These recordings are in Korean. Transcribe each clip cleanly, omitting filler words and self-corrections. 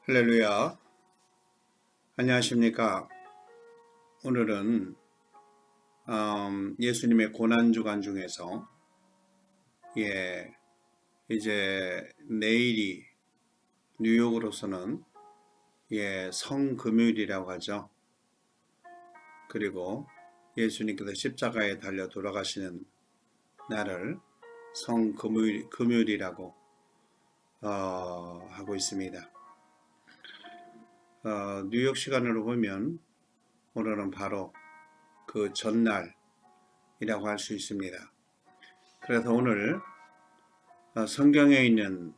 할렐루야. 안녕하십니까. 오늘은 예수님의 고난주간 중에서 이제 내일이 뉴욕으로서는 성금요일이라고 하죠. 그리고 예수님께서 십자가에 달려 돌아가시는 날을 성금요일이라고 하고 있습니다. 뉴욕 시간으로 보면 오늘은 바로 그 전날이라고 할 수 있습니다. 그래서 오늘 성경에 있는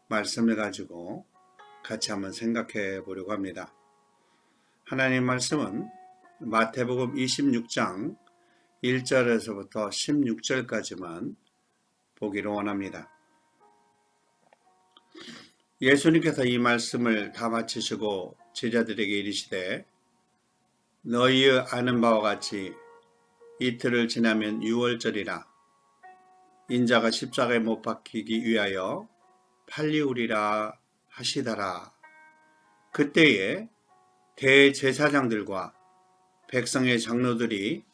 말씀을 가지고 같이 한번 생각해 보려고 합니다. 하나님 말씀은 마태복음 26장 1절에서부터 16절까지만 보기를 원합니다. 예수님께서 이 말씀을 다 마치시고 제자들에게 이르시되 너희의 아는 바와 같이 이틀을 지나면 유월절이라 인자가 십자가에 못 박히기 위하여 팔리우리라 하시더라. 그때에 대제사장들과 백성의 장로들이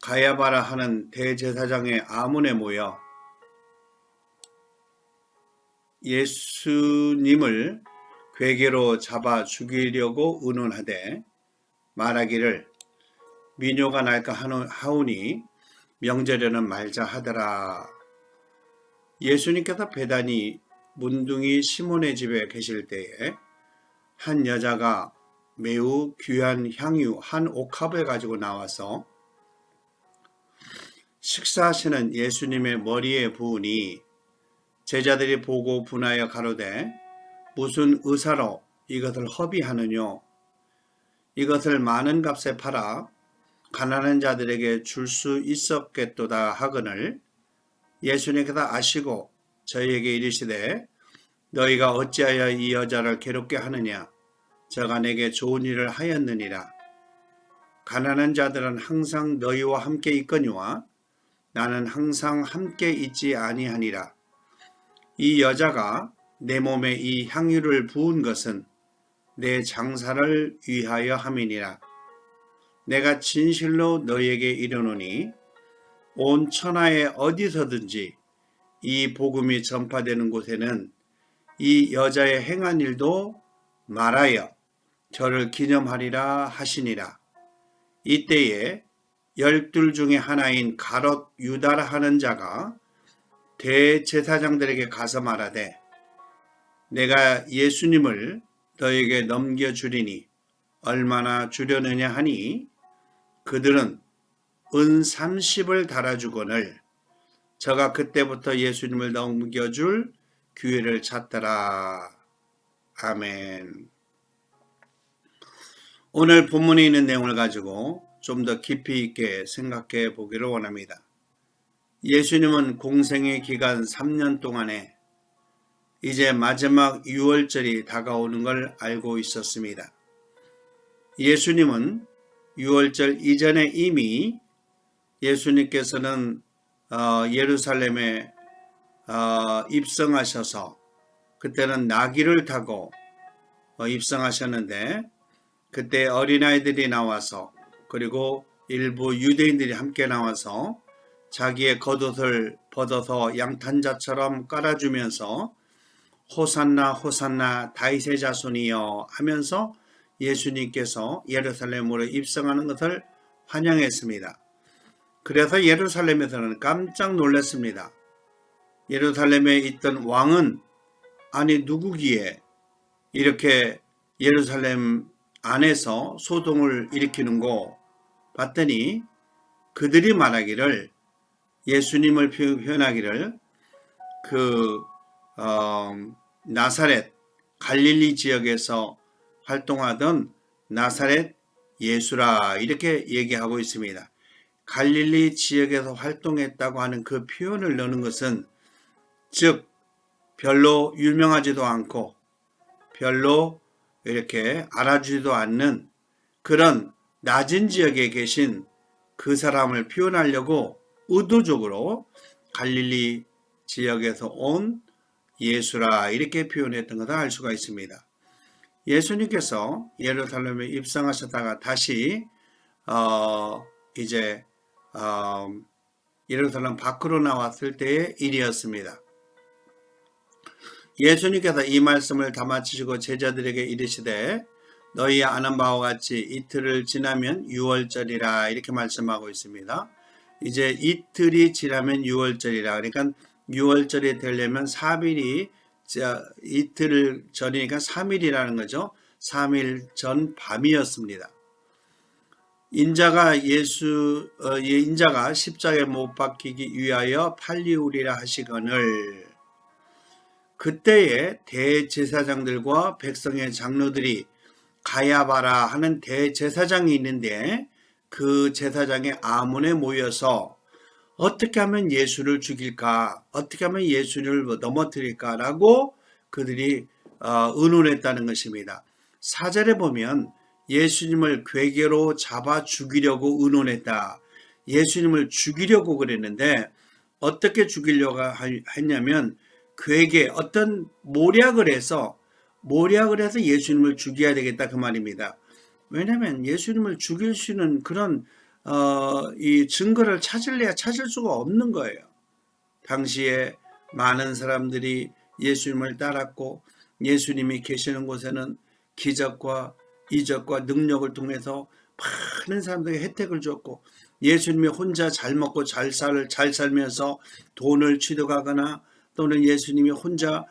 가야바라 하는 대제사장의 아문에 모여 예수님을 괴계로 잡아 죽이려고 의논하되 말하기를 미뇨가 날까 하오니 명절에는 말자 하더라. 예수님께서 베다니 문둥이 시몬의 집에 계실 때에 한 여자가 매우 귀한 향유 한 옥합을 가지고 나와서 식사하시는 예수님의 머리에 부으니 제자들이 보고 분하여 가로되 무슨 의사로 이것을 허비하느뇨? 이것을 많은 값에 팔아 가난한 자들에게 줄 수 있었겠도다 하거늘 예수님께서 아시고 저희에게 이르시되 너희가 어찌하여 이 여자를 괴롭게 하느냐? 저가 내게 좋은 일을 하였느니라. 가난한 자들은 항상 너희와 함께 있거니와 나는 항상 함께 있지 아니하니라. 이 여자가 내 몸에 이 향유를 부은 것은 내 장사를 위하여 함이니라. 내가 진실로 너희에게 이르노니 온 천하에 어디서든지 이 복음이 전파되는 곳에는 이 여자의 행한 일도 말하여 저를 기념하리라 하시니라. 이때에 12 중에 하나인 가롯 유다라 하는 자가 대제사장들에게 가서 말하되 내가 예수님을 너에게 넘겨주리니 얼마나 주려느냐 하니 그들은 은 30을 달아주거늘 저가 그때부터 예수님을 넘겨줄 기회를 찾더라. 아멘. 오늘 본문에 있는 내용을 가지고 좀 더 깊이 있게 생각해 보기를 원합니다. 예수님은 공생의 기간 3년 동안에 이제 마지막 유월절이 다가오는 걸 알고 있었습니다. 예수님은 유월절 이전에 이미 예수님께서는 예루살렘에 입성하셔서 그때는 나귀를 타고 입성하셨는데 그때 어린아이들이 나와서 그리고 일부 유대인들이 함께 나와서 자기의 겉옷을 벗어서 양탄자처럼 깔아주면서 호산나 호산나 다윗의 자손이여 하면서 예수님께서 예루살렘으로 입성하는 것을 환영했습니다. 그래서 예루살렘에서는 깜짝 놀랐습니다. 예루살렘에 있던 왕은 아니 누구기에 이렇게 예루살렘 안에서 소동을 일으키는고 봤더니 그들이 말하기를 예수님을 표현하기를 나사렛 갈릴리 지역에서 활동하던 나사렛 예수라 이렇게 얘기하고 있습니다. 갈릴리 지역에서 활동했다고 하는 그 표현을 넣는 것은 즉 별로 유명하지도 않고 별로 이렇게 알아주지도 않는 그런 낮은 지역에 계신 그 사람을 표현하려고 의도적으로 갈릴리 지역에서 온 예수라 이렇게 표현했던 것을 알 수가 있습니다. 예수님께서 예루살렘에 입성하셨다가 다시 이제 예루살렘 밖으로 나왔을 때의 일이었습니다. 예수님께서 이 말씀을 다 마치시고 제자들에게 이르시되 너희 아는 바와 같이 이틀을 지나면 유월절이라 이렇게 말씀하고 있습니다. 이제 이틀이 지나면 유월절이라, 그러니까 유월절이 되려면 3일이 이틀 전이니까 3일이라는 거죠. 3일 전 밤이었습니다. 인자가 십자가에 못 박히기 위하여 팔리우리라 하시거늘 그때에 대제사장들과 백성의 장로들이 가야바라 하는 대제사장이 있는데 그 제사장의 아문에 모여서 어떻게 하면 예수를 죽일까, 어떻게 하면 예수를 넘어뜨릴까라고 그들이 의논했다는 것입니다. 4절에 보면 예수님을 괴계로 잡아 죽이려고 의논했다. 예수님을 죽이려고 그랬는데 어떻게 죽이려고 했냐면 괴계, 어떤 모략을 해서 예수님을 죽여야 되겠다 그 말입니다. 왜냐하면 예수님을 죽일 수 있는 그런 이 증거를 찾을 수가 없는 거예요. 당시에 많은 사람들이 예수님을 따랐고 예수님이 계시는 곳에는 기적과 이적과 능력을 통해서 많은 사람들에게 혜택을 줬고 예수님이 혼자 잘 먹고 잘 살면서 돈을 취득하거나 또는 예수님이 혼자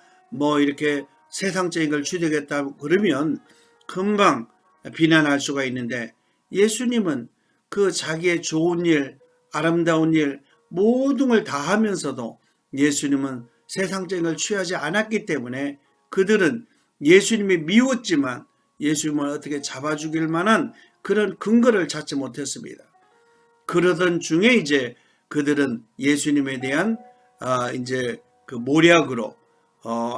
이렇게 세상적인 걸 취득했다 그러면 금방 비난할 수가 있는데 예수님은 그 자기의 좋은 일, 아름다운 일 모든 걸 다 하면서도 예수님은 세상적인 걸 취하지 않았기 때문에 그들은 예수님이 미웠지만 예수님을 어떻게 잡아 죽일 만한 그런 근거를 찾지 못했습니다. 그러던 중에 이제 그들은 예수님에 대한 이제 그 모략으로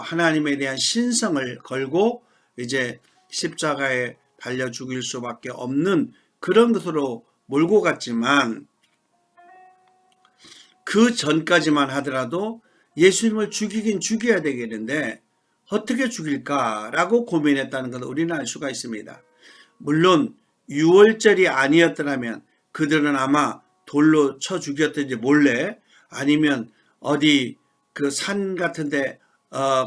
하나님에 대한 신성을 걸고 이제 십자가에 달려 죽일 수밖에 없는 그런 것으로 몰고 갔지만 그 전까지만 하더라도 예수님을 죽이긴 죽여야 되겠는데 어떻게 죽일까라고 고민했다는 것을 우리는 알 수가 있습니다. 물론 6월절이 아니었더라면 그들은 아마 돌로 쳐 죽였든지 몰래 아니면 어디 그 산 같은데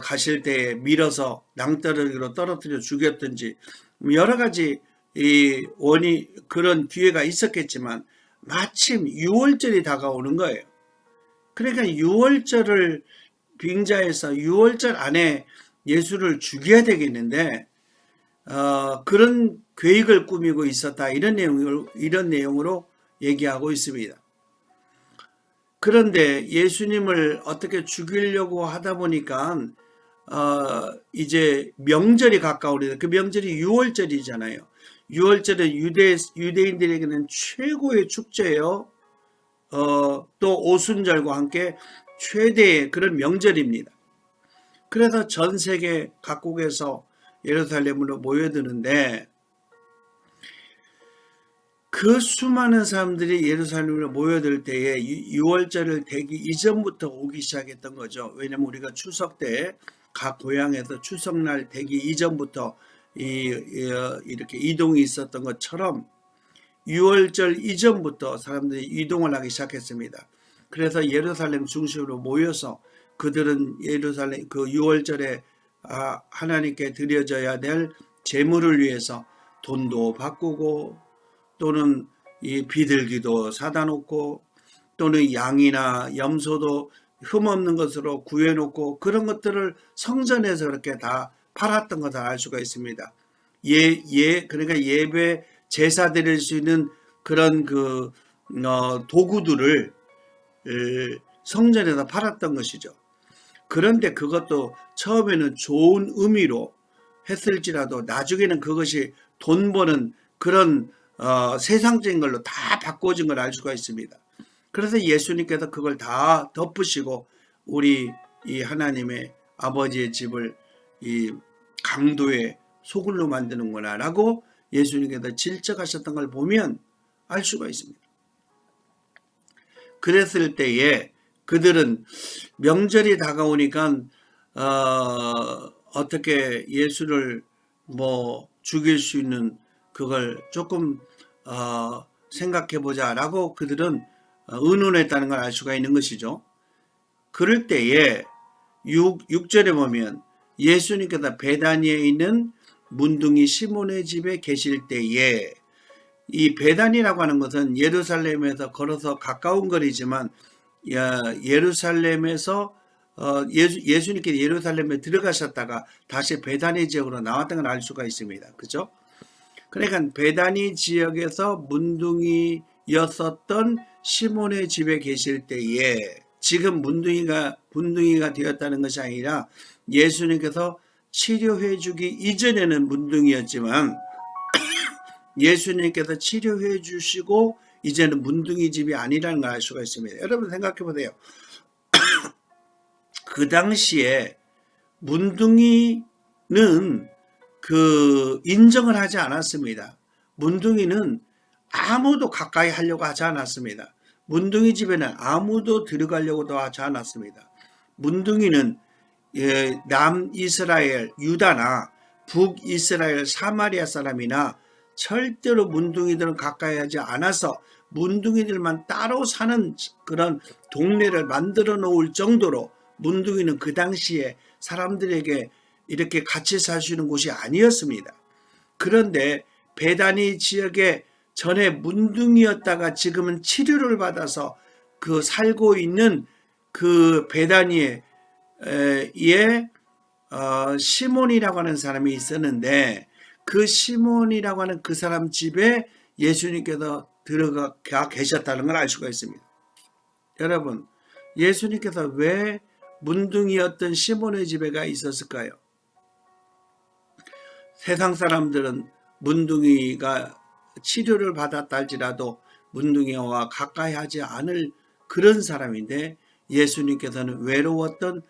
가실 때에 밀어서 낭떠러지로 떨어뜨려 죽였든지 여러 가지 그런 기회가 있었겠지만 마침 6월절이 다가오는 거예요. 그러니까 6월절을 빙자해서 6월절 안에 예수를 죽여야 되겠는데 그런 계획을 꾸미고 있었다 이런 내용으로 얘기하고 있습니다. 그런데 예수님을 어떻게 죽이려고 하다 보니까 이제 명절이 가까우니까 그 명절이 6월절이잖아요. 6월절은 유대인들에게는 최고의 축제예요. 또 오순절과 함께 최대의 그런 명절입니다. 그래서 전 세계 각국에서 예루살렘으로 모여드는데 그 수많은 사람들이 예루살렘으로 모여들 때에 6월절을 되기 이전부터 오기 시작했던 거죠. 왜냐하면 우리가 추석 때 각 고향에서 추석날 되기 이전부터 이렇게 이동이 있었던 것처럼 6월절 이전부터 사람들이 이동을 하기 시작했습니다. 그래서 예루살렘 중심으로 모여서 그들은 예루살렘 그 6월절에 하나님께 드려져야 될 제물을 위해서 돈도 바꾸고 또는 이 비둘기도 사다 놓고 또는 양이나 염소도 흠없는 것으로 구해놓고 그런 것들을 성전에서 그렇게 다 팔았던 것을 알 수가 있습니다. 그러니까 예배 제사 드릴 수 있는 그런 도구들을 성전에서 팔았던 것이죠. 그런데 그것도 처음에는 좋은 의미로 했을지라도 나중에는 그것이 돈 버는 그런 세상적인 걸로 다 바꿔진 걸 알 수가 있습니다. 그래서 예수님께서 그걸 다 덮으시고 우리 이 하나님의 아버지의 집을 이 강도의 소굴로 만드는구나 라고 예수님께서 질책하셨던 걸 보면 알 수가 있습니다. 그랬을 때에 그들은 명절이 다가오니까 어떻게 예수를 뭐 죽일 수 있는 그걸 조금 생각해 보자라고 그들은 의논했다는 걸 알 수가 있는 것이죠. 그럴 때에 6절에 보면 예수님께서 베다니에 있는 문둥이 시몬의 집에 계실 때에, 이 베다니라고 하는 것은 예루살렘에서 걸어서 가까운 거리지만 예루살렘에서 예수님께서 예루살렘에 들어가셨다가 다시 베다니 지역으로 나왔다는 걸 알 수가 있습니다. 그죠? 그러니까 베다니 지역에서 문둥이였었던 시몬의 집에 계실 때에, 지금 문둥이가 되었다는 것이 아니라 예수님께서 치료해 주기 이전에는 문둥이였지만 예수님께서 치료해 주시고 이제는 문둥이 집이 아니라는 걸 알 수가 있습니다. 여러분 생각해 보세요. 그 당시에 문둥이는 인정을 하지 않았습니다. 문둥이는 아무도 가까이 하려고 하지 않았습니다. 문둥이 집에는 아무도 들어가려고도 하지 않았습니다. 문둥이는 남이스라엘 유다나 북이스라엘 사마리아 사람이나 절대로 문둥이들은 가까이 하지 않아서 문둥이들만 따로 사는 그런 동네를 만들어 놓을 정도로 문둥이는 그 당시에 사람들에게 이렇게 같이 살 수 있는 곳이 아니었습니다. 그런데 베다니 지역에 전에 문둥이였다가 지금은 치료를 받아서 살고 있는 그 베다니에 시몬이라고 하는 사람이 있었는데, 그 시몬이라고 하는 그 사람 집에 예수님께서 들어가 계셨다는 걸 알 수가 있습니다. 여러분, 예수님께서 왜 문둥이였던 시몬의 집에가 있었을까요? 세상 사람들은 문둥이가 치료를 받았다 할지라도 문둥이와 가까이 하지 않을 그런 사람인데, 예수님께서는 외로웠던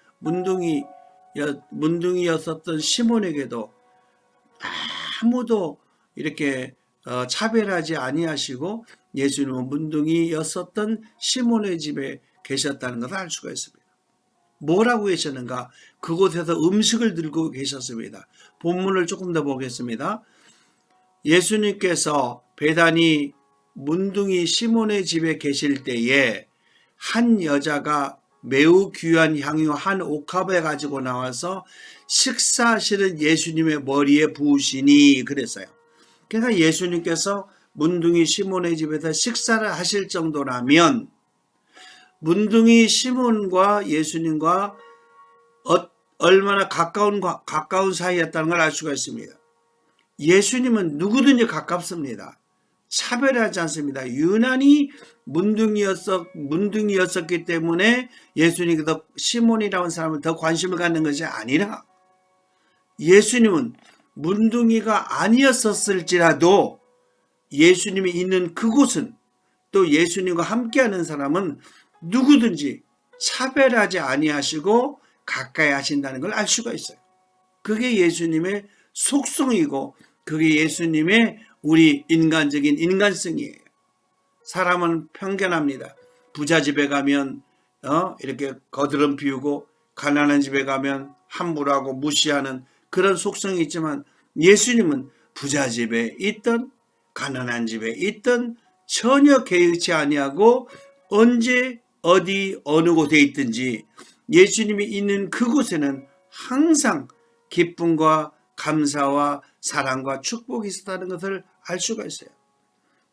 문둥이였었던 시몬에게도 아무도 이렇게 차별하지 아니하시고 예수님은 문둥이였었던 시몬의 집에 계셨다는 것을 알 수가 있습니다. 뭐라고 계셨는가? 그곳에서 음식을 들고 계셨습니다. 본문을 조금 더 보겠습니다. 예수님께서 베다니 문둥이 시몬의 집에 계실 때에 한 여자가 매우 귀한 향유 한 옥합에 가지고 나와서 식사하시는 예수님의 머리에 부으시니 그랬어요. 그러니까 예수님께서 문둥이 시몬의 집에서 식사를 하실 정도라면 문둥이 시몬과 예수님과 얼마나 가까운 사이였다는 걸 알 수가 있습니다. 예수님은 누구든지 가깝습니다. 차별하지 않습니다. 유난히 문둥이였었기 때문에 예수님께서 시몬이라는 사람을 더 관심을 갖는 것이 아니라, 예수님은 문둥이가 아니었을지라도 예수님이 있는 그곳은, 또 예수님과 함께하는 사람은 누구든지 차별하지 아니하시고 가까이 하신다는 걸 알 수가 있어요. 그게 예수님의 속성이고 그게 예수님의 우리 인간적인 인간성이에요. 사람은 편견합니다. 부자 집에 가면 이렇게 거드름 피우고 가난한 집에 가면 함부로 하고 무시하는 그런 속성이 있지만, 예수님은 부자 집에 있든 가난한 집에 있든 전혀 개의치 아니하고 언제 어디 어느 곳에 있든지 예수님이 있는 그곳에는 항상 기쁨과 감사와 사랑과 축복이 있었다는 것을 알 수가 있어요.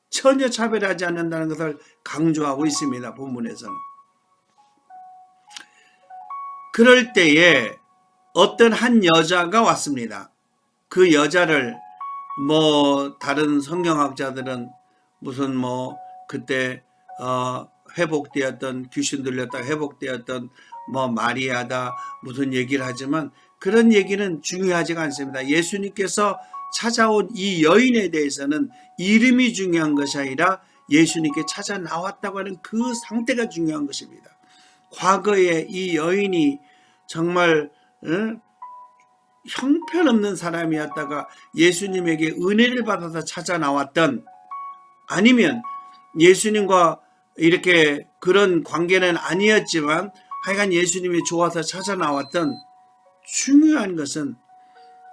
전혀 차별하지 않는다는 것을 강조하고 있습니다. 본문에서는. 그럴 때에 어떤 한 여자가 왔습니다. 그 여자를 다른 성경학자들은 무슨 그때 회복되었던, 귀신 들렸다 회복되었던 마리아다 무슨 얘기를 하지만 그런 얘기는 중요하지가 않습니다. 예수님께서 찾아온 이 여인에 대해서는 이름이 중요한 것이 아니라 예수님께 찾아 나왔다고 하는 그 상태가 중요한 것입니다. 과거에 이 여인이 정말 형편없는 사람이었다가 예수님에게 은혜를 받아서 찾아 나왔던, 아니면 예수님과 이렇게 그런 관계는 아니었지만 하여간 예수님이 좋아서 찾아 나왔던, 중요한 것은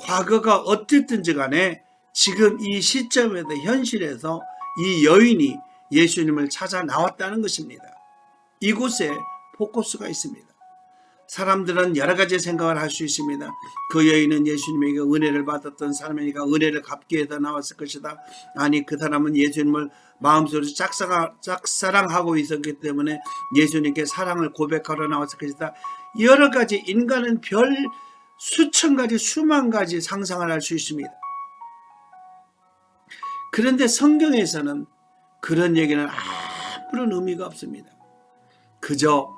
과거가 어땠든지 간에 지금 이 시점에서 현실에서 이 여인이 예수님을 찾아 나왔다는 것입니다. 이곳에 포커스가 있습니다. 사람들은 여러 가지 생각을 할 수 있습니다. 그 여인은 예수님에게 은혜를 받았던 사람이니까 은혜를 갚기 위해서 나왔을 것이다. 아니, 그 사람은 예수님을 마음속으로 짝사랑하고 있었기 때문에 예수님께 사랑을 고백하러 나왔을 것이다. 여러 가지 인간은 별 수천 가지 수만 가지 상상을 할 수 있습니다. 그런데 성경에서는 그런 얘기는 아무런 의미가 없습니다. 그저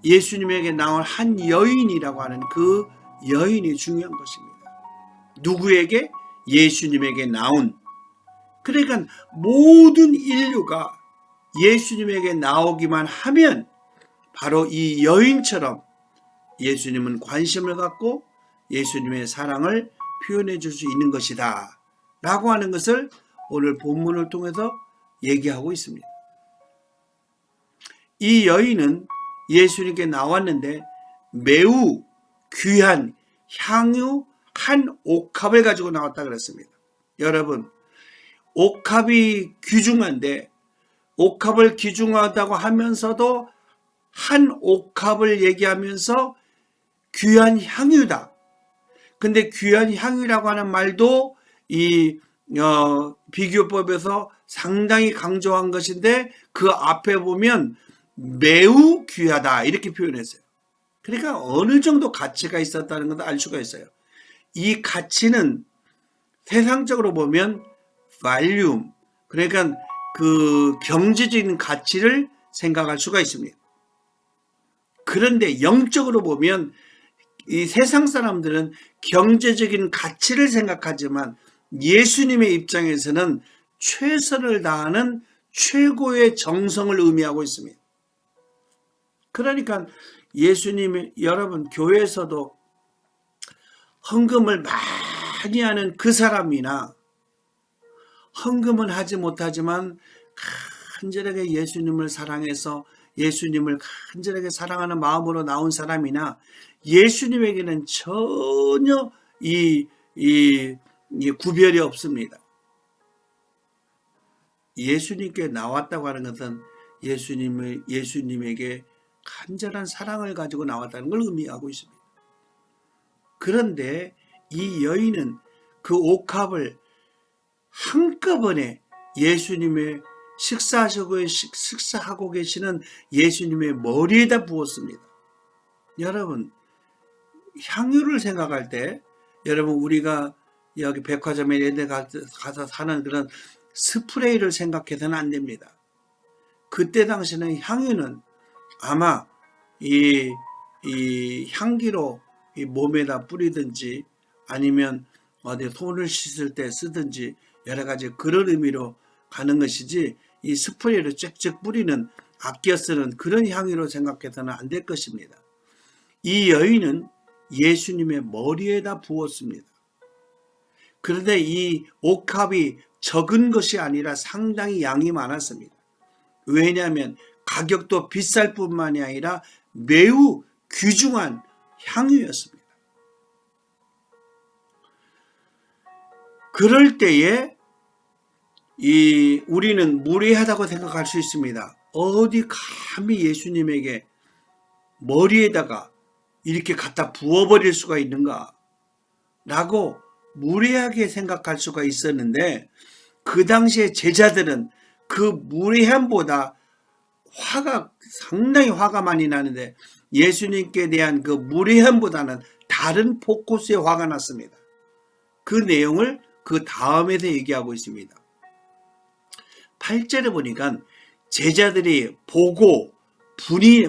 예수님에게 나온 한 여인이라고 하는 그 여인이 중요한 것입니다. 누구에게? 예수님에게 나온. 그러니까 모든 인류가 예수님에게 나오기만 하면 바로 이 여인처럼 예수님은 관심을 갖고 예수님의 사랑을 표현해 줄 수 있는 것이다 라고 하는 것을 오늘 본문을 통해서 얘기하고 있습니다. 이 여인은 예수님께 나왔는데 매우 귀한 향유 한 옥합을 가지고 나왔다 그랬습니다. 여러분, 옥합이 귀중한데 옥합을 귀중하다고 하면서도 한 옥합을 얘기하면서 귀한 향유다. 근데 귀한 향유라고 하는 말도 이 비교법에서 상당히 강조한 것인데 그 앞에 보면 매우 귀하다 이렇게 표현했어요. 그러니까 어느 정도 가치가 있었다는 것도 알 수가 있어요. 이 가치는 세상적으로 보면 value, 그러니까 그 경제적인 가치를 생각할 수가 있습니다. 그런데 영적으로 보면 이 세상 사람들은 경제적인 가치를 생각하지만 예수님의 입장에서는 최선을 다하는 최고의 정성을 의미하고 있습니다. 그러니까 예수님이 여러분 교회에서도 헌금을 많이 하는 그 사람이나 헌금은 하지 못하지만 간절하게 예수님을 사랑해서 예수님을 간절하게 사랑하는 마음으로 나온 사람이나 예수님에게는 전혀 이 구별이 없습니다. 예수님께 나왔다고 하는 것은 예수님에게 간절한 사랑을 가지고 나왔다는 걸 의미하고 있습니다. 그런데 이 여인은 그 옥합을 한꺼번에 예수님의 식사하고 계시는 예수님의 머리에다 부었습니다. 여러분, 향유를 생각할 때 여러분 우리가 여기 백화점에 이런 데 가서 사는 그런 스프레이를 생각해서는 안 됩니다. 그때 당시는 향유는 아마 이 향기로 이 몸에다 뿌리든지 아니면 어디 손을 씻을 때 쓰든지 여러 가지 그런 의미로 가는 것이지 이 스프레이로 쫙쫙 뿌리는 아껴 쓰는 그런 향유로 생각해서는 안 될 것입니다. 이 여인은 예수님의 머리에다 부었습니다. 그런데 이 옥합이 적은 것이 아니라 상당히 양이 많았습니다. 왜냐하면 가격도 비쌀 뿐만이 아니라 매우 귀중한 향유였습니다. 그럴 때에 우리는 무례하다고 생각할 수 있습니다. 어디 감히 예수님에게 머리에다가 이렇게 갖다 부어버릴 수가 있는가 라고 무례하게 생각할 수가 있었는데 그 당시에 제자들은 그 무례함보다 상당히 화가 많이 나는데 예수님께 대한 그 무례함보다는 다른 포커스에 화가 났습니다. 그 내용을 그 다음에서 얘기하고 있습니다. 8절에 보니까 제자들이 보고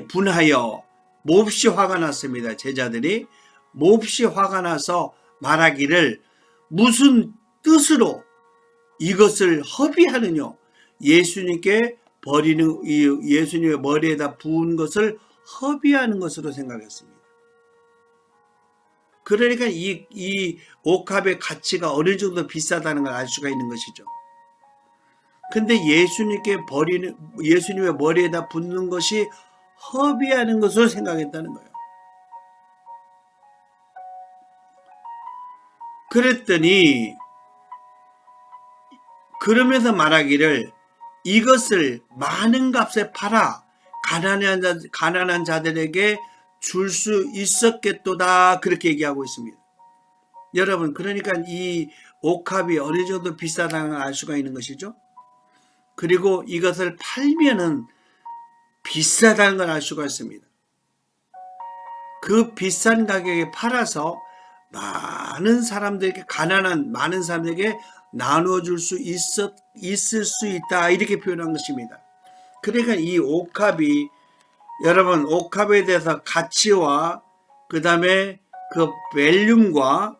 분하여 몹시 화가 났습니다. 제자들이 몹시 화가 나서 말하기를 무슨 뜻으로 이것을 허비하느냐. 예수님께 예수님의 머리에다 부은 것을 허비하는 것으로 생각했습니다. 그러니까 이 옥합의 가치가 어느 정도 비싸다는 걸 알 수가 있는 것이죠. 근데 예수님의 머리에다 붓는 것이 허비하는 것으로 생각했다는 거예요. 그랬더니 그러면서 말하기를 이것을 많은 값에 팔아 가난한 자들에게 줄 수 있었겠도다 그렇게 얘기하고 있습니다. 여러분, 그러니까 이 옥합이 어느 정도 비싸다는 걸 알 수가 있는 것이죠. 그리고 이것을 팔면은 비싸다는 걸 알 수가 있습니다. 그 비싼 가격에 팔아서 많은 사람들에게, 가난한 많은 사람들에게 나눠줄 수 있을 수 있다 이렇게 표현한 것입니다. 그러니까 이 옥합이, 여러분, 옥합에 대해서 가치와 그 다음에 그 밸륨과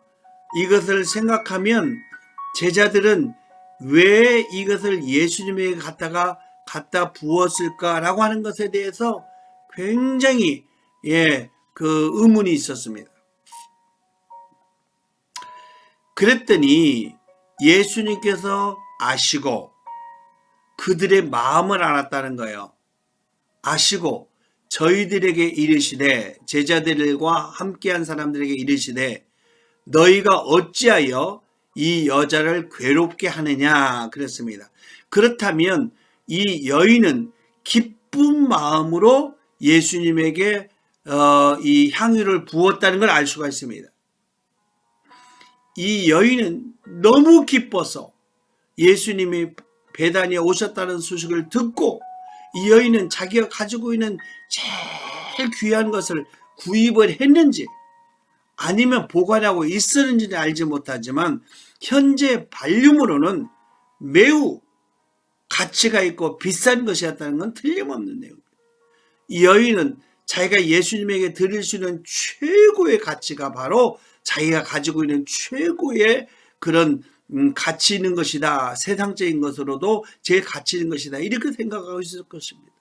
이것을 생각하면 제자들은 왜 이것을 예수님에게 갖다 부었을까라고 하는 것에 대해서 굉장히 그 의문이 있었습니다. 그랬더니 예수님께서 아시고 그들의 마음을 알았다는 거예요. 아시고 저희들에게 이르시되, 제자들과 함께한 사람들에게 이르시되, 너희가 어찌하여 이 여자를 괴롭게 하느냐 그랬습니다. 그렇다면 이 여인은 기쁜 마음으로 예수님에게 이 향유를 부었다는 걸 알 수가 있습니다. 이 여인은 너무 기뻐서 예수님이 베다니에 오셨다는 소식을 듣고, 이 여인은 자기가 가지고 있는 제일 귀한 것을 구입을 했는지 아니면 보관하고 있었는지는 알지 못하지만 현재 발륨으로는 매우 가치가 있고 비싼 것이었다는 건 틀림없는 내용입니다. 이 여인은 자기가 예수님에게 드릴 수 있는 최고의 가치가 바로 자기가 가지고 있는 최고의 그런 가치 있는 것이다. 세상적인 것으로도 제일 가치 있는 것이다. 이렇게 생각하고 있을 것입니다.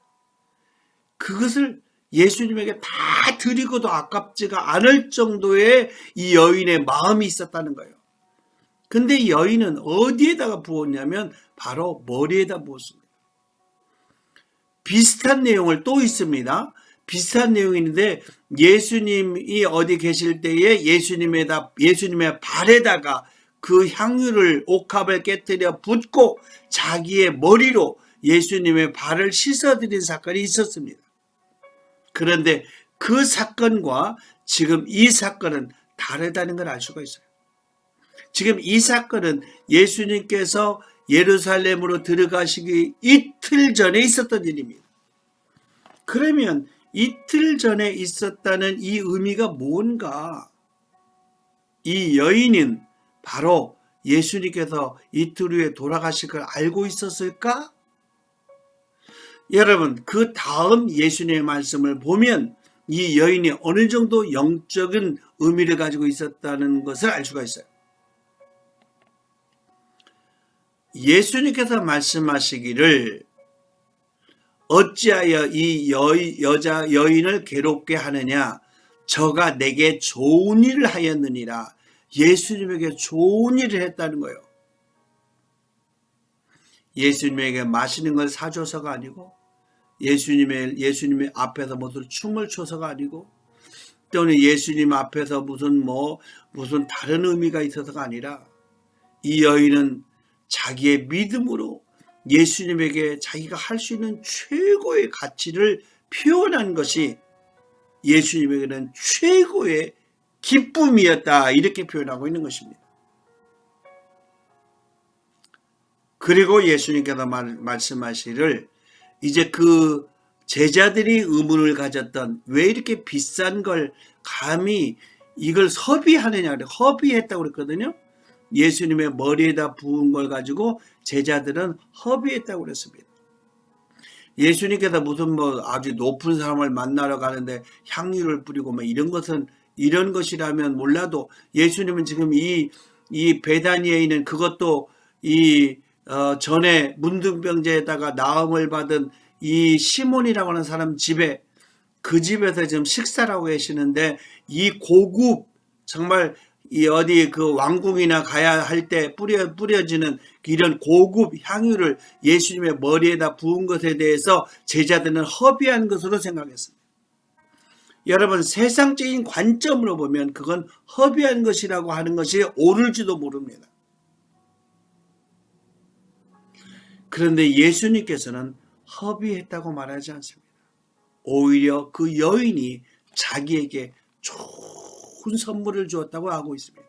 그것을 예수님에게 다 드리고도 아깝지가 않을 정도의 이 여인의 마음이 있었다는 거예요. 근데 이 여인은 어디에다가 부었냐면 바로 머리에다 부었습니다. 비슷한 내용을 또 있습니다. 비슷한 내용인데 예수님이 어디 계실 때에 예수님의 발에다가 그 향유를, 옥합을 깨뜨려 붓고 자기의 머리로 예수님의 발을 씻어드린 사건이 있었습니다. 그런데 그 사건과 지금 이 사건은 다르다는 걸 알 수가 있어요. 지금 이 사건은 예수님께서 예루살렘으로 들어가시기 이틀 전에 있었던 일입니다. 그러면 이틀 전에 있었다는 이 의미가 뭔가? 이 여인은 바로 예수님께서 이틀 후에 돌아가실 걸 알고 있었을까? 여러분, 그 다음 예수님의 말씀을 보면 이 여인이 어느 정도 영적인 의미를 가지고 있었다는 것을 알 수가 있어요. 예수님께서 말씀하시기를 어찌하여 이 여인을 괴롭게 하느냐, 저가 내게 좋은 일을 하였느니라. 예수님에게 좋은 일을 했다는 거예요. 예수님에게 맛있는 걸 사줘서가 아니고, 예수님의 앞에서 무슨 춤을 춰서가 아니고, 또는 예수님 앞에서 무슨 다른 의미가 있어서가 아니라, 이 여인은 자기의 믿음으로 예수님에게 자기가 할 수 있는 최고의 가치를 표현한 것이 예수님에게는 최고의 기쁨이었다, 이렇게 표현하고 있는 것입니다. 그리고 예수님께서 말씀하시기를 이제 그 제자들이 의문을 가졌던, 왜 이렇게 비싼 걸 감히 이걸 허비했다고 그랬거든요. 예수님의 머리에다 부은 걸 가지고 제자들은 허비했다고 그랬습니다. 예수님께서 무슨 아주 높은 사람을 만나러 가는데 향유를 뿌리고 이런 것이라면 몰라도, 예수님은 지금 이 베다니에 있는, 그것도 전에 문둥병자에다가 나음을 받은 이 시몬이라고 하는 사람 집에, 그 집에서 지금 식사를 하고 계시는데, 이 고급, 정말 어디 그 왕궁이나 가야 할 때 뿌려지는 이런 고급 향유를 예수님의 머리에다 부은 것에 대해서 제자들은 허비한 것으로 생각했습니다. 여러분 세상적인 관점으로 보면 그건 허비한 것이라고 하는 것이 옳을지도 모릅니다. 그런데 예수님께서는 허비했다고 말하지 않습니다. 오히려 그 여인이 자기에게 좋은 선물을 주었다고 하고 있습니다.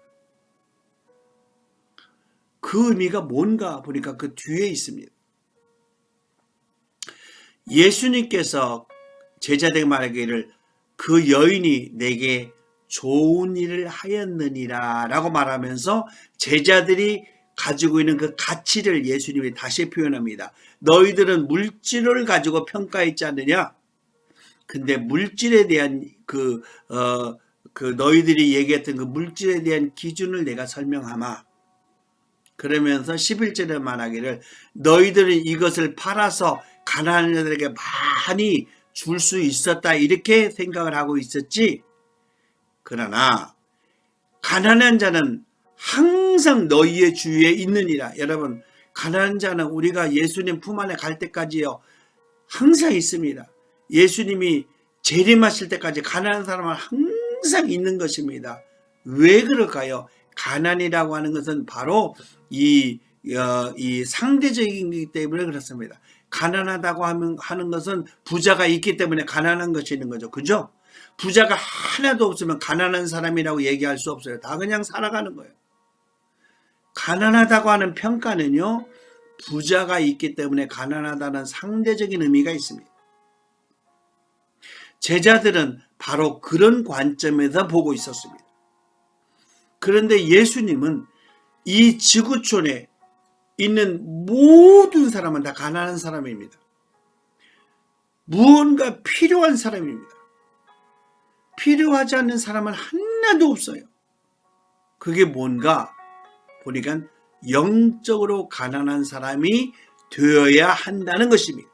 그 의미가 뭔가 보니까 그 뒤에 있습니다. 예수님께서 제자들에게 말하기를 그 여인이 내게 좋은 일을 하였느니라 라고 말하면서 제자들이 가지고 있는 그 가치를 예수님이 다시 표현합니다. 너희들은 물질을 가지고 평가했지 않느냐? 근데 물질에 대한 너희들이 얘기했던 그 물질에 대한 기준을 내가 설명하마. 그러면서 11절에 말하기를 너희들은 이것을 팔아서 가난한 자들에게 많이 줄 수 있었다 이렇게 생각을 하고 있었지. 그러나 가난한 자는 항상 너희의 주위에 있느니라. 여러분 가난한 자는 우리가 예수님 품 안에 갈 때까지요 항상 있습니다. 예수님이 재림하실 때까지 가난한 사람은 항상 있는 것입니다. 왜 그럴까요? 가난이라고 하는 것은 바로 이 상대적이기 때문에 그렇습니다. 가난하다고 하는 것은 부자가 있기 때문에 가난한 것이 있는 거죠. 그죠? 부자가 하나도 없으면 가난한 사람이라고 얘기할 수 없어요. 다 그냥 살아가는 거예요. 가난하다고 하는 평가는요, 부자가 있기 때문에 가난하다는 상대적인 의미가 있습니다. 제자들은 바로 그런 관점에서 보고 있었습니다. 그런데 예수님은 이 지구촌에 있는 모든 사람은 다 가난한 사람입니다. 무언가 필요한 사람입니다. 필요하지 않는 사람은 하나도 없어요. 그게 뭔가 보니까 영적으로 가난한 사람이 되어야 한다는 것입니다.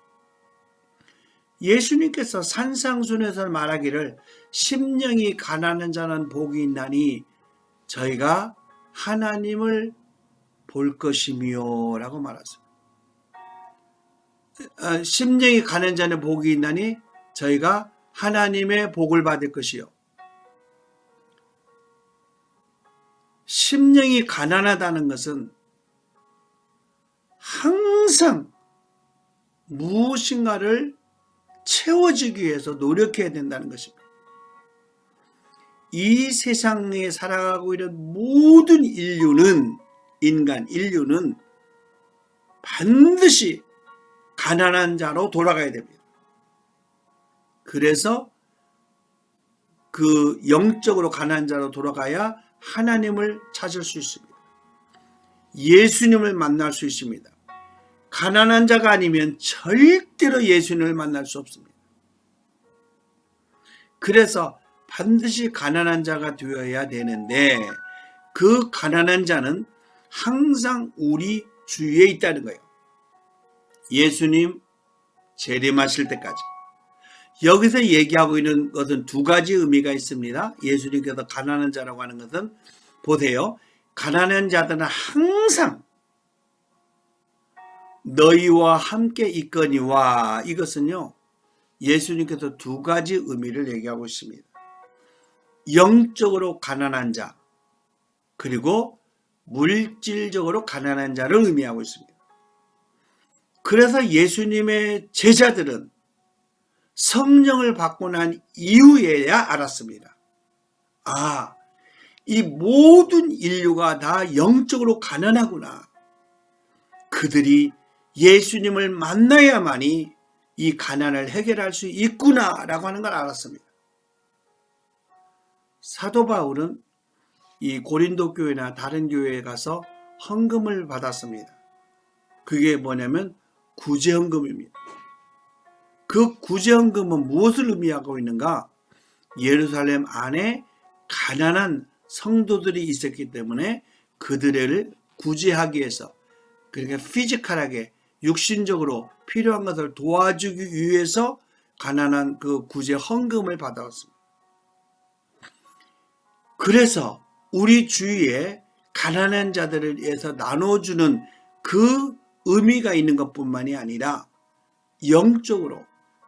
예수님께서 산상순에서 말하기를 심령이 가난한 자는 복이 있나니 저희가 하나님을 볼 것이며 라고 말했습니다. 심령이 가난한 자는 복이 있나니 저희가 하나님의 복을 받을 것이요. 심령이 가난하다는 것은 항상 무엇인가를 채워주기 위해서 노력해야 된다는 것입니다. 이 세상에 살아가고 있는 모든 인류는 반드시 가난한 자로 돌아가야 됩니다. 그래서 그 영적으로 가난한 자로 돌아가야 하나님을 찾을 수 있습니다. 예수님을 만날 수 있습니다. 가난한 자가 아니면 절대로 예수님을 만날 수 없습니다. 그래서 반드시 가난한 자가 되어야 되는데 그 가난한 자는 항상 우리 주위에 있다는 거예요. 예수님 재림하실 때까지. 여기서 얘기하고 있는 것은 두 가지 의미가 있습니다. 예수님께서 가난한 자라고 하는 것은 보세요. 가난한 자들은 항상 너희와 함께 있거니와 이것은요. 예수님께서 두 가지 의미를 얘기하고 있습니다. 영적으로 가난한 자 그리고 물질적으로 가난한 자를 의미하고 있습니다. 그래서 예수님의 제자들은 성령을 받고 난 이후에야 알았습니다. 이 모든 인류가 다 영적으로 가난하구나. 그들이 예수님을 만나야만이 이 가난을 해결할 수 있구나라고 하는 걸 알았습니다. 사도 바울은 이 고린도 교회나 다른 교회에 가서 헌금을 받았습니다. 그게 뭐냐면 구제헌금입니다. 그 구제헌금은 무엇을 의미하고 있는가? 예루살렘 안에 가난한 성도들이 있었기 때문에 그들을 구제하기 위해서 그러니까 피지컬하게 육신적으로 필요한 것을 도와주기 위해서 가난한 그 구제 헌금을 받아왔습니다. 그래서 우리 주위에 가난한 자들을 위해서 나눠주는 그 의미가 있는 것뿐만이 아니라 영적으로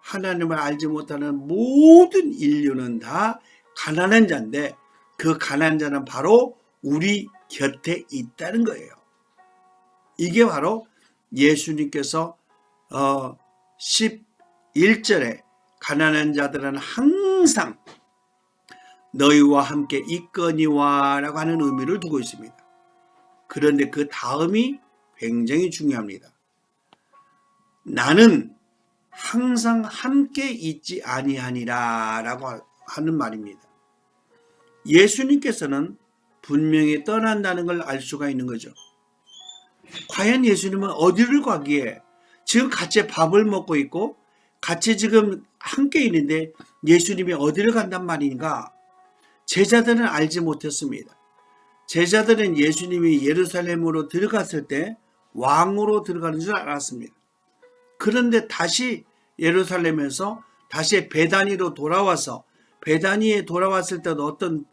하나님을 알지 못하는 모든 인류는 다 가난한 자인데 그 가난한 자는 바로 우리 곁에 있다는 거예요. 이게 바로 예수님께서 11절에 가난한 자들은 항상 너희와 함께 있거니와 라고 하는 의미를 두고 있습니다. 그런데 그 다음이 굉장히 중요합니다. 나는 항상 함께 있지 아니하니라 라고 하는 말입니다. 예수님께서는 분명히 떠난다는 걸 알 수가 있는 거죠. 과연 예수님은 어디를 가기에 지금 같이 밥을 먹고 있고 같이 지금 함께 있는데 예수님이 어디를 간단 말인가? 제자들은 알지 못했습니다. 제자들은 예수님이 예루살렘으로 들어갔을 때 왕으로 들어가는 줄 알았습니다. 그런데 다시 예루살렘에서 다시 베다니로 돌아와서 베다니에 돌아왔을 때도 어떤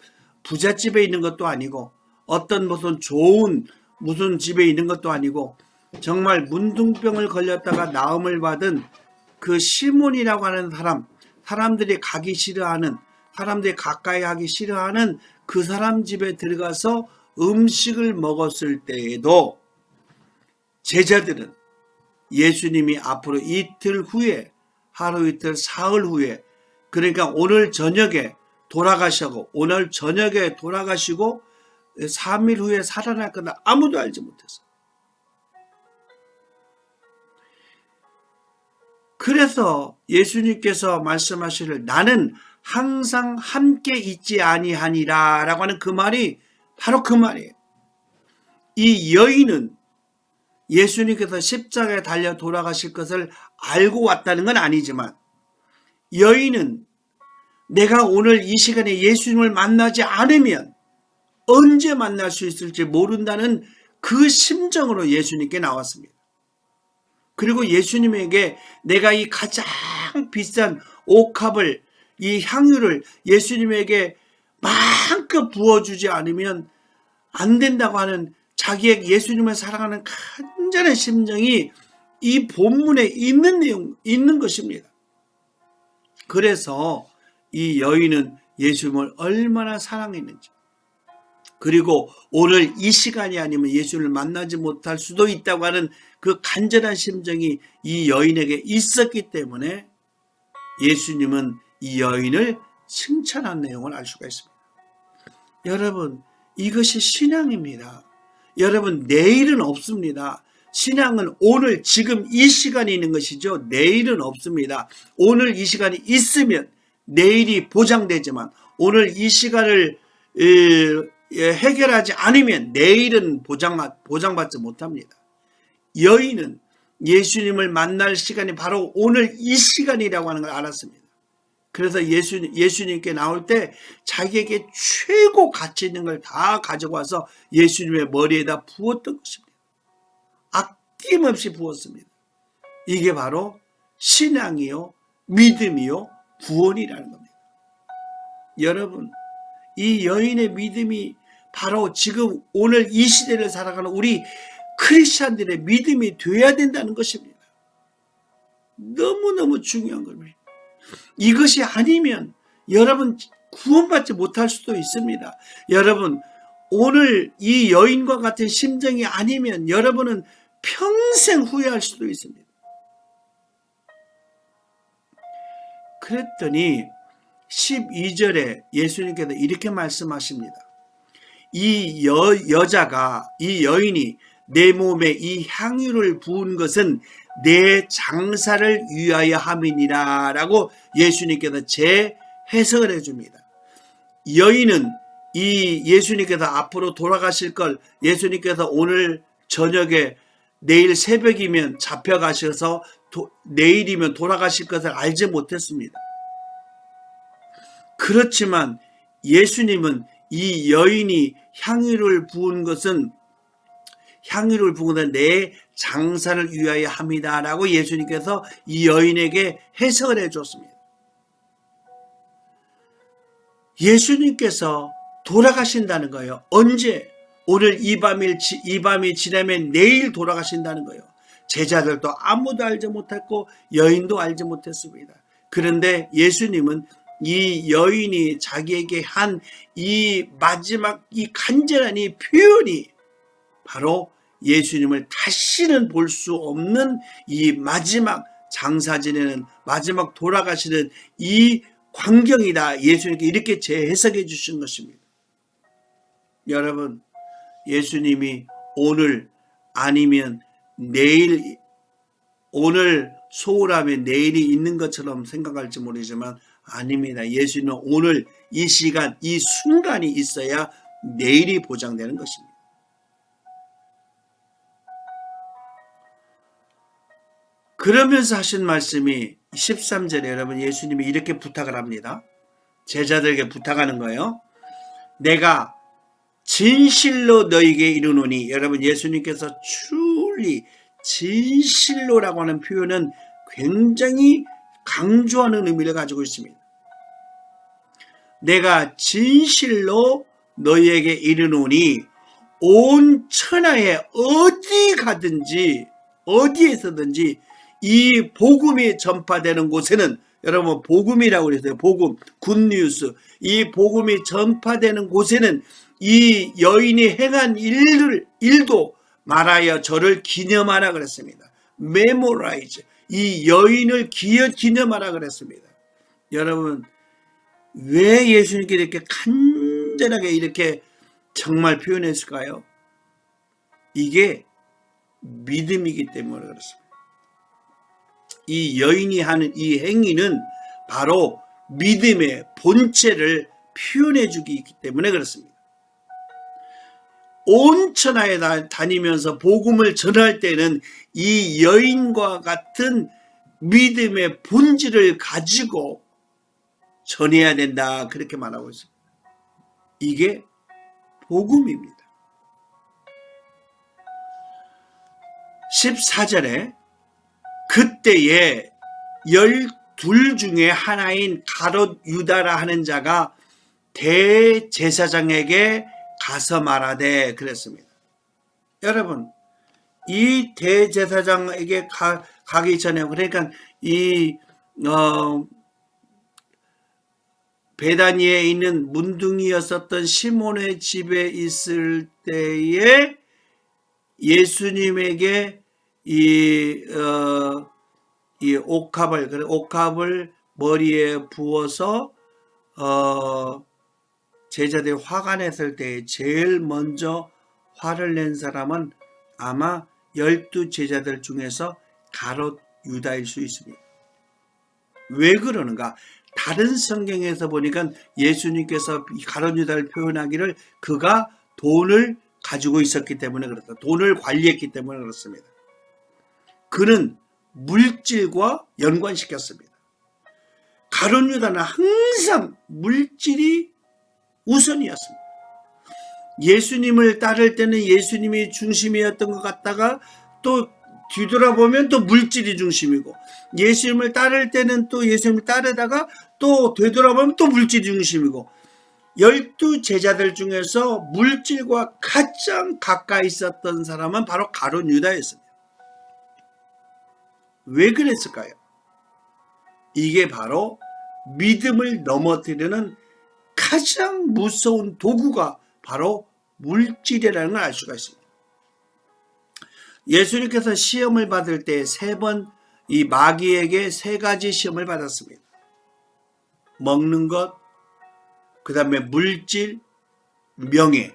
부잣집에 있는 것도 아니고 어떤 무슨 좋은 무슨 집에 있는 것도 아니고 정말 문둥병을 걸렸다가 나음을 받은 그 시몬이라고 하는 사람들이 가기 싫어하는 사람들이 가까이 하기 싫어하는 그 사람 집에 들어가서 음식을 먹었을 때에도 제자들은 예수님이 앞으로 이틀 후에 하루 이틀 사흘 후에 그러니까 오늘 저녁에 돌아가시고 3일 후에 살아날 거다 아무도 알지 못했어. 그래서 예수님께서 말씀하시기를 나는 항상 함께 있지 아니하니라 라고 하는 그 말이 바로 그 말이에요. 이 여인은 예수님께서 십자가에 달려 돌아가실 것을 알고 왔다는 건 아니지만 여인은 내가 오늘 이 시간에 예수님을 만나지 않으면 언제 만날 수 있을지 모른다는 그 심정으로 예수님께 나왔습니다. 그리고 예수님에게 내가 이 가장 비싼 옥합을 이 향유를 예수님에게 마음껏 부어주지 않으면 안 된다고 하는 자기의 예수님을 사랑하는 간절한 심정이 이 본문에 있는 것입니다. 그래서 이 여인은 예수님을 얼마나 사랑했는지 그리고 오늘 이 시간이 아니면 예수님을 만나지 못할 수도 있다고 하는 그 간절한 심정이 이 여인에게 있었기 때문에 예수님은 이 여인을 칭찬한 내용을 알 수가 있습니다. 여러분 이것이 신앙입니다. 여러분 내일은 없습니다. 신앙은 오늘 지금 이 시간이 있는 것이죠. 내일은 없습니다. 오늘 이 시간이 있으면 내일이 보장되지만 오늘 이 시간을 해결하지 않으면 내일은 보장받지 못합니다. 여인은 예수님을 만날 시간이 바로 오늘 이 시간이라고 하는 걸 알았습니다. 그래서 예수님께 나올 때 자기에게 최고 가치 있는 걸 다 가지고 와서 예수님의 머리에다 부었던 것입니다. 아낌없이 부었습니다. 이게 바로 신앙이요, 믿음이요, 구원이라는 겁니다. 여러분, 이 여인의 믿음이 바로 지금 오늘 이 시대를 살아가는 우리 크리스찬들의 믿음이 되어야 된다는 것입니다. 너무너무 중요한 겁니다. 이것이 아니면 여러분 구원받지 못할 수도 있습니다. 여러분 오늘 이 여인과 같은 심정이 아니면 여러분은 평생 후회할 수도 있습니다. 그랬더니 12절에 예수님께서 이렇게 말씀하십니다. 이 여인이 내 몸에 이 향유를 부은 것은 내 장사를 위하여 함이니라 라고 예수님께서 재해석을 해줍니다. 여인은 이 예수님께서 앞으로 돌아가실 걸 예수님께서 오늘 저녁에 내일 새벽이면 잡혀가셔서 내일이면 돌아가실 것을 알지 못했습니다. 그렇지만 예수님은 이 여인이 향유를 부은 것은 내 장사를 위하여 합니다 라고 예수님께서 이 여인에게 해석을 해줬습니다. 예수님께서 돌아가신다는 거예요. 언제? 오늘 이 밤이 지나면 내일 돌아가신다는 거예요. 제자들도 아무도 알지 못했고 여인도 알지 못했습니다. 그런데 예수님은 이 여인이 자기에게 한 이 마지막 이 간절한 이 표현이 바로 예수님을 다시는 볼 수 없는 이 마지막 장사 지내는 마지막 돌아가시는 이 광경이다. 예수님께 이렇게 재해석해 주신 것입니다. 여러분, 예수님이 오늘 아니면 내일, 오늘 소홀하면 내일이 있는 것처럼 생각할지 모르지만 아닙니다. 예수님은 오늘 이 시간, 이 순간이 있어야 내일이 보장되는 것입니다. 그러면서 하신 말씀이 13절에 여러분, 예수님이 이렇게 부탁을 합니다. 제자들에게 부탁하는 거예요. 내가 진실로 너희에게 이르노니, 여러분, 예수님께서 truly, 진실로라고 하는 표현은 굉장히 강조하는 의미를 가지고 있습니다. 내가 진실로 너희에게 이르노니 온 천하에 어디 가든지 어디에서든지 이 복음이 전파되는 곳에는, 여러분 복음이라고 그랬어요. 복음, 굿뉴스. 이 복음이 전파되는 곳에는 이 여인이 행한 일도 말하여 저를 기념하라 그랬습니다. 메모라이즈. 이 여인을 기념하라 그랬습니다. 여러분, 왜 예수님께 이렇게 간절하게 이렇게 정말 표현했을까요? 이게 믿음이기 때문에 그렇습니다. 이 여인이 하는 이 행위는 바로 믿음의 본체를 표현해 주기 때문에 그렇습니다. 온 천하에 다니면서 복음을 전할 때는 이 여인과 같은 믿음의 본질을 가지고 전해야 된다, 그렇게 말하고 있습니다. 이게 복음입니다. 14절에 그때에 12 중에 하나인 가롯 유다라 하는 자가 대제사장에게 가서 말하되 그랬습니다. 여러분, 이 대제사장에게 가기 전에, 그러니까 이 베다니에 있는 문둥이였었던 시몬의 집에 있을 때에 예수님에게 이 옥합을 머리에 부어서 제자들이 화가 냈을 때 제일 먼저 화를 낸 사람은 아마 12 제자들 중에서 가롯 유다일 수 있습니다. 왜 그러는가? 다른 성경에서 보니까 예수님께서 가롯 유다를 표현하기를 그가 돈을 가지고 있었기 때문에 그렇다. 돈을 관리했기 때문에 그렇습니다. 그는 물질과 연관시켰습니다. 가롯 유다는 항상 물질이 우선이었습니다. 예수님을 따를 때는 예수님이 중심이었던 것 같다가 또 뒤돌아보면 또 물질이 중심이고, 예수님을 따를 때는 또 예수님을 따르다가 또 되돌아보면 또 물질이 중심이고, 12 제자들 중에서 물질과 가장 가까이 있었던 사람은 바로 가롯 유다였습니다. 왜 그랬을까요? 이게 바로 믿음을 넘어뜨리는 가장 무서운 도구가 바로 물질이라는 걸 알 수가 있습니다. 예수님께서 시험을 받을 때 3번 이 마귀에게 3가지 시험을 받았습니다. 먹는 것, 그 다음에 물질, 명예.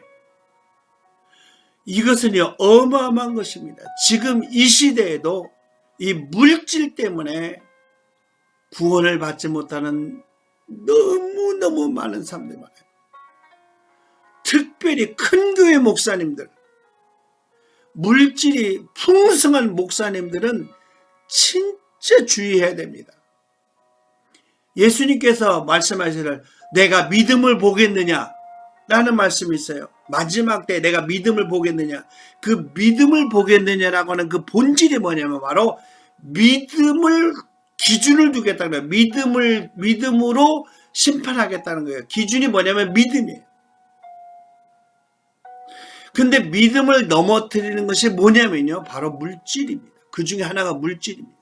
이것은요, 어마어마한 것입니다. 지금 이 시대에도 이 물질 때문에 구원을 받지 못하는 너무너무 많은 사람들이 많아요. 특별히 큰 교회 목사님들, 물질이 풍성한 목사님들은 진짜 주의해야 됩니다. 예수님께서 말씀하시기를 내가 믿음을 보겠느냐 라는 말씀이 있어요. 마지막 때 내가 믿음을 보겠느냐. 그 믿음을 보겠느냐라고 하는 그 본질이 뭐냐면 바로 믿음을 기준을 두겠다는 거예요. 믿음으로 심판하겠다는 거예요. 기준이 뭐냐면 믿음이에요. 근데 믿음을 넘어뜨리는 것이 뭐냐면요, 바로 물질입니다. 그 중에 하나가 물질입니다.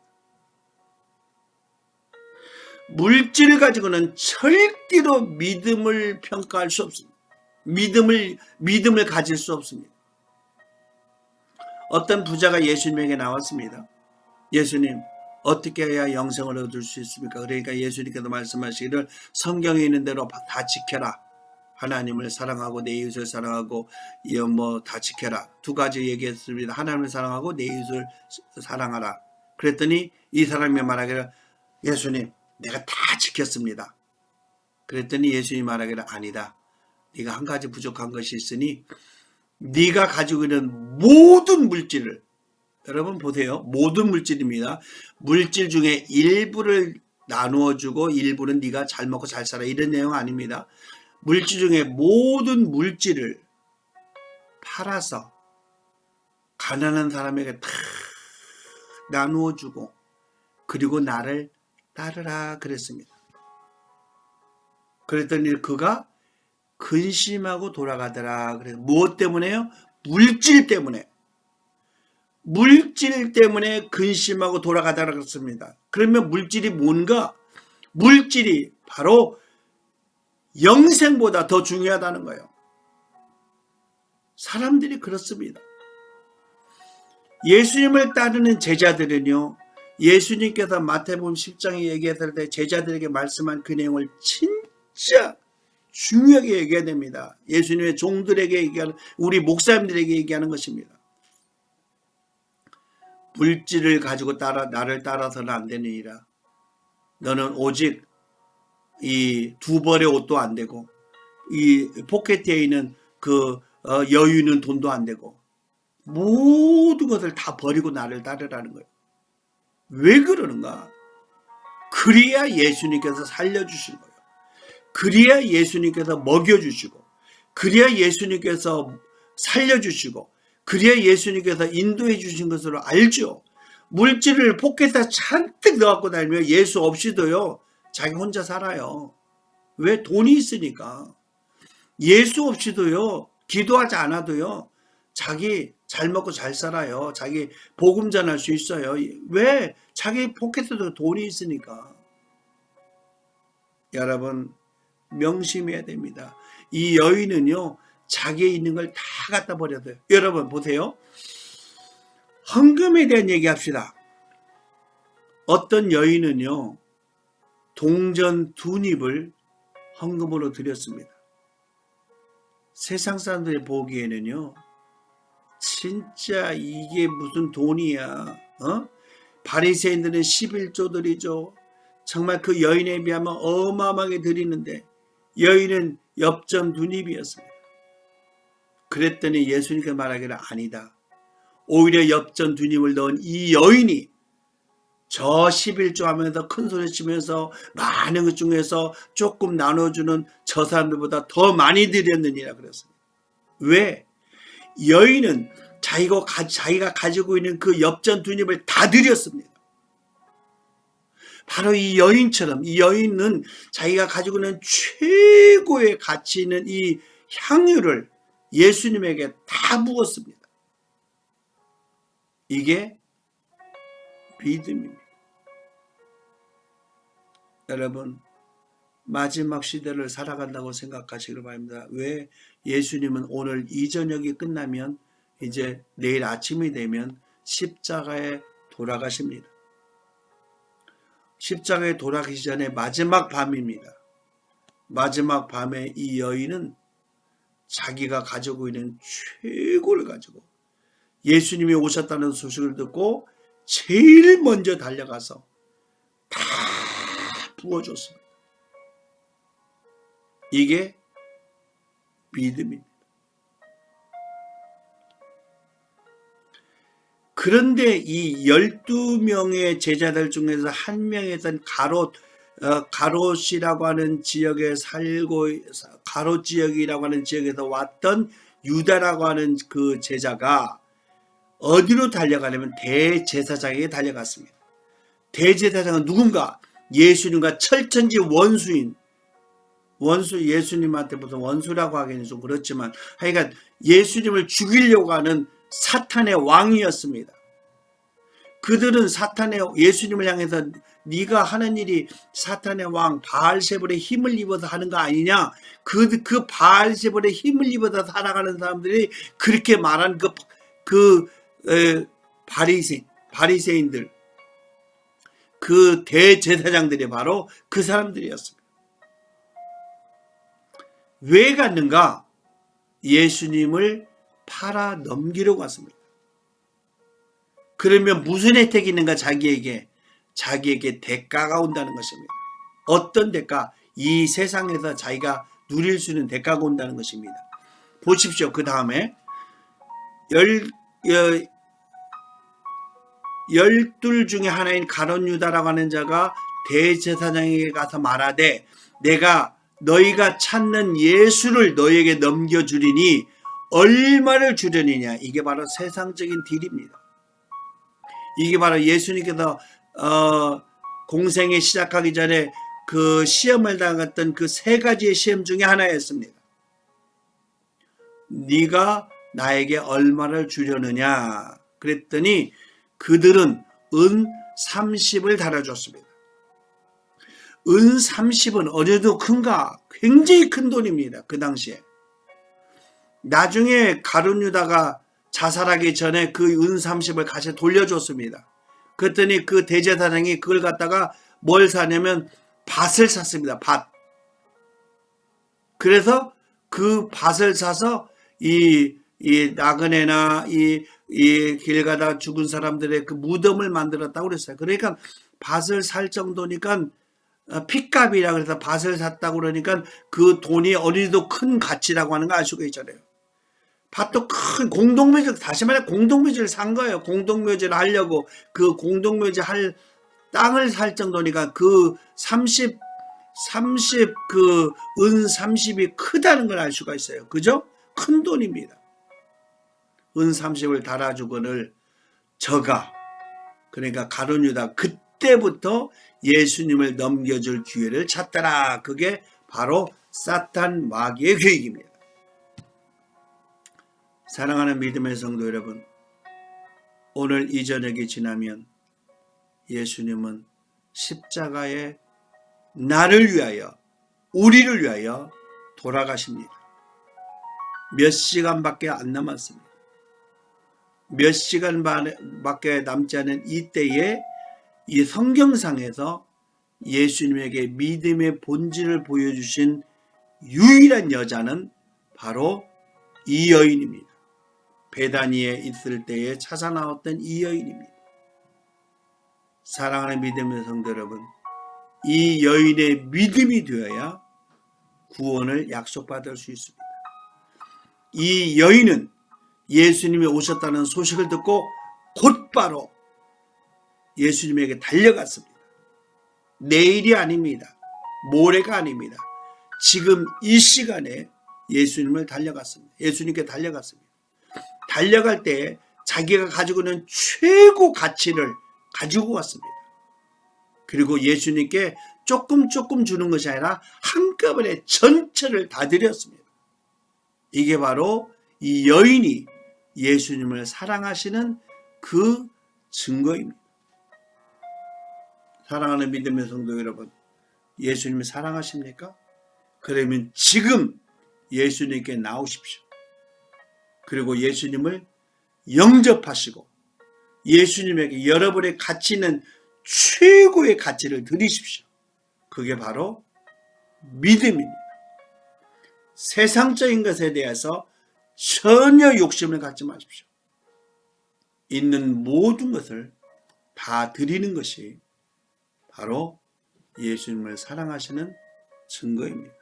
물질을 가지고는 절대로 믿음을 평가할 수 없습니다. 믿음을 가질 수 없습니다. 어떤 부자가 예수님에게 나왔습니다. 예수님, 어떻게 해야 영생을 얻을 수 있습니까? 그러니까 예수님께서 말씀하시기를 성경에 있는 대로 다 지켜라. 하나님을 사랑하고 내 이웃을 사랑하고 다 지켜라. 두 가지 얘기했습니다. 하나님을 사랑하고 내 이웃을 사랑하라. 그랬더니 이 사람이 말하기를 예수님, 내가 다 지켰습니다. 그랬더니 예수님이 말하기를 아니다. 네가 한 가지 부족한 것이 있으니 네가 가지고 있는 모든 물질을, 여러분 보세요. 모든 물질입니다. 물질 중에 일부를 나누어주고 일부는 네가 잘 먹고 잘 살아, 이런 내용 아닙니다. 물질 중에 모든 물질을 팔아서 가난한 사람에게 다 나누어주고 그리고 나를 따르라 그랬습니다. 그랬더니 그가 근심하고 돌아가더라. 그래서 무엇 때문에요? 물질 때문에. 물질 때문에 근심하고 돌아가더라 그랬습니다. 그러면 물질이 뭔가? 물질이 바로 영생보다 더 중요하다는 거예요. 사람들이 그렇습니다. 예수님을 따르는 제자들은요, 예수님께서 마태복음 10장에 얘기했을 때 제자들에게 말씀한 그 내용을 진짜 중요하게 얘기해야 됩니다. 예수님의 종들에게 얘기하는, 우리 목사님들에게 얘기하는 것입니다. 물질을 가지고 나를 따라서는 안 되느니라. 너는 오직 이 두 벌의 옷도 안 되고 이 포켓에 있는 그 여유 있는 돈도 안 되고 모든 것을 다 버리고 나를 따르라는 거예요. 왜 그러는가? 그래야 예수님께서 살려주신 거예요. 그래야 예수님께서 먹여주시고, 그래야 예수님께서 살려주시고, 그래야 예수님께서 인도해 주신 것으로 알죠. 물질을 포켓에 잔뜩 넣어갖고 다니면 예수 없이도요, 자기 혼자 살아요. 왜? 돈이 있으니까. 예수 없이도요, 기도하지 않아도요, 자기 잘 먹고 잘 살아요. 자기 복음 전할 수 있어요. 왜? 자기 포켓에도 돈이 있으니까. 여러분, 명심해야 됩니다. 이 여인은요, 자기에 있는 걸 다 갖다 버려요. 여러분 보세요. 헌금에 대한 얘기 합시다. 어떤 여인은요, 동전 2닙을 헌금으로 드렸습니다. 세상 사람들이 보기에는요, 진짜 이게 무슨 돈이야. 바리새인들은 11조 드리죠. 정말 그 여인에 비하면 어마어마하게 드리는데 여인은 엽전 2닙이었습니다. 그랬더니 예수님께서 말하기를 아니다. 오히려 엽전 2닙을 넣은 이 여인이 저 11조 하면서 큰 소리 치면서 많은 것 중에서 조금 나눠주는 저 사람들보다 더 많이 드렸느니라 그랬습니다. 왜? 여인은 자기가 가지고 있는 그 엽전 2닙을 다 드렸습니다. 바로 이 여인처럼, 이 여인은 자기가 가지고 있는 최고의 가치 있는 이 향유를 예수님에게 다 부었습니다. 이게 믿음입니다. 여러분, 마지막 시대를 살아간다고 생각하시길 바랍니다. 왜? 예수님은 오늘 이 저녁이 끝나면 이제 내일 아침이 되면 십자가에 돌아가십니다. 십자가에 돌아가기 전에 마지막 밤입니다. 마지막 밤에 이 여인은 자기가 가지고 있는 최고를 가지고 예수님이 오셨다는 소식을 듣고 제일 먼저 달려가서 다 부어줬습니다. 이게 믿음입니다. 그런데 이 12명의 제자들 중에서 한 명이었던 가롯이라고 하는 지역에 살고, 가롯 지역이라고 하는 지역에서 왔던 유다라고 하는 그 제자가 어디로 달려가냐면 대제사장에게 달려갔습니다. 대제사장은 누군가? 예수님과 철천지 원수인, 예수님한테 무슨 원수라고 하기는 좀 그렇지만 하여간 예수님을 죽이려고 하는 사탄의 왕이었습니다. 그들은 사탄의 예수님을 향해서 네가 하는 일이 사탄의 왕 바알세불의 힘을 입어서 하는 거 아니냐? 그 바알세불의 힘을 입어서 살아가는 사람들이 그렇게 말한 바리새인들, 그 대제사장들이 바로 그 사람들이었습니다. 왜 갔는가? 예수님을 팔아 넘기려고 왔습니다. 그러면 무슨 혜택이 있는가? 자기에게 대가가 온다는 것입니다. 어떤 대가? 이 세상에서 자기가 누릴 수 있는 대가가 온다는 것입니다. 보십시오. 그 다음에 12 중에 하나인 가룟 유다라고 하는 자가 대제사장에게 가서 말하되 내가 너희가 찾는 예수를 너희에게 넘겨주리니 얼마를 주려느냐. 이게 바로 세상적인 딜입니다. 이게 바로 예수님께서 공생에 시작하기 전에 그 시험을 당했던 그 3가지의 시험 중에 하나였습니다. 네가 나에게 얼마를 주려느냐. 그랬더니 그들은 은 30을 달아줬습니다. 은 30은 어느 정도 큰가? 굉장히 큰 돈입니다. 그 당시에. 나중에 가룟 유다가 자살하기 전에 그 은 30을 같이 돌려줬습니다. 그랬더니 그 대제사장이 그걸 갖다가 뭘 사냐면 밭을 샀습니다. 밭. 그래서 그 밭을 사서 이 나그네나 이 길 가다 죽은 사람들의 그 무덤을 만들었다고 그랬어요. 그러니까 밭을 살 정도니까 핏값이라 그래서 밭을 샀다고 그러니까 그 돈이 어느 정도 큰 가치라고 하는 거 알 수가 있잖아요. 밭도 큰 공동묘지, 다시 말해 공동묘지를 산 거예요. 공동묘지를 하려고 그 공동묘지 할 땅을 살 정도니까 그 30 그 은 30이 크다는 걸 알 수가 있어요. 그죠? 큰 돈입니다. 은 30을 달아주거늘 저가, 그러니까 가룟 유다, 그때부터 예수님을 넘겨줄 기회를 찾더라. 그게 바로 사탄 마귀의 계획입니다. 사랑하는 믿음의 성도 여러분, 오늘 이 저녁이 지나면 예수님은 십자가에 나를 위하여, 우리를 위하여 돌아가십니다. 몇 시간밖에 안 남았습니다. 몇 시간밖에 남지 않은 이때에 이 성경상에서 예수님에게 믿음의 본질을 보여주신 유일한 여자는 바로 이 여인입니다. 베다니에 있을 때에 찾아 나왔던 이 여인입니다. 사랑하는 믿음의 성도 여러분, 이 여인의 믿음이 되어야 구원을 약속받을 수 있습니다. 이 여인은 예수님이 오셨다는 소식을 듣고 곧바로 예수님에게 달려갔습니다. 내일이 아닙니다. 모레가 아닙니다. 지금 이 시간에 예수님께 달려갔습니다. 달려갈 때 자기가 가지고 있는 최고 가치를 가지고 왔습니다. 그리고 예수님께 조금 주는 것이 아니라 한꺼번에 전체를 다 드렸습니다. 이게 바로 이 여인이 예수님을 사랑하시는 그 증거입니다. 사랑하는 믿음의 성도 여러분, 예수님을 사랑하십니까? 그러면 지금 예수님께 나오십시오. 그리고 예수님을 영접하시고 예수님에게 여러분의 가치 있는 최고의 가치를 드리십시오. 그게 바로 믿음입니다. 세상적인 것에 대해서 전혀 욕심을 갖지 마십시오. 있는 모든 것을 다 드리는 것이 바로 예수님을 사랑하시는 증거입니다.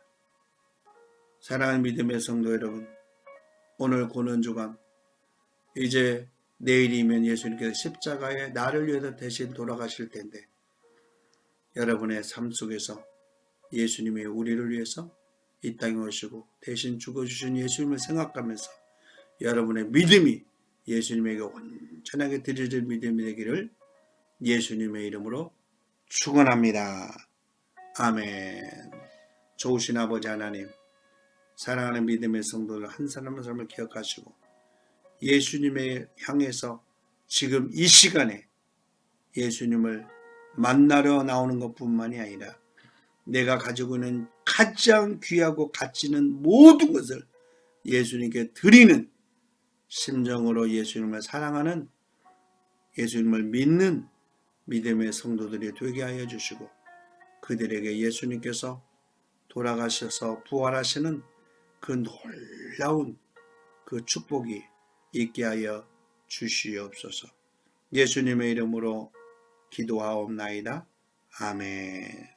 사랑하는 믿음의 성도 여러분, 오늘 고난주간 이제 내일이면 예수님께서 십자가에 나를 위해서 대신 돌아가실 텐데 여러분의 삶 속에서 예수님이 우리를 위해서 이 땅에 오시고 대신 죽어주신 예수님을 생각하면서 여러분의 믿음이 예수님에게 온전하게 드려질 믿음이 되기를 예수님의 이름으로 축원합니다. 아멘. 좋으신 아버지 하나님, 사랑하는 믿음의 성도들 한 사람 한 사람을 기억하시고 예수님을 향해서 지금 이 시간에 예수님을 만나러 나오는 것뿐만이 아니라 내가 가지고 있는 가장 귀하고 가치 있는 모든 것을 예수님께 드리는 심정으로 예수님을 사랑하는, 예수님을 믿는 믿음의 성도들이 되게 하여 주시고, 그들에게 예수님께서 돌아가셔서 부활하시는 그 놀라운 그 축복이 있게 하여 주시옵소서. 예수님의 이름으로 기도하옵나이다. 아멘.